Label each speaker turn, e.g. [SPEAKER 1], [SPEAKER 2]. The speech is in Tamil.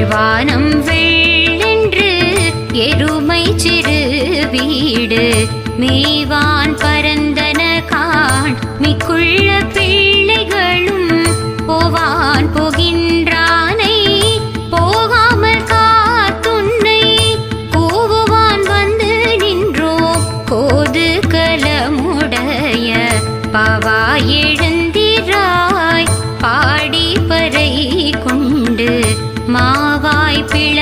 [SPEAKER 1] வானம் வெள்ளென்று எருமை சிறு வீடு மேவான் பரந்தன காண் மிக்குள்ள பிள்ளைகளும் போவான் போகின்றானை போகாமல் காத்துன்னை கூவுவான் வந்து நின்றோம் கோது கலமுடைய பாவா எழுந்திராய் பாடி பறை கொண்டு மாவாய் பிள்ளை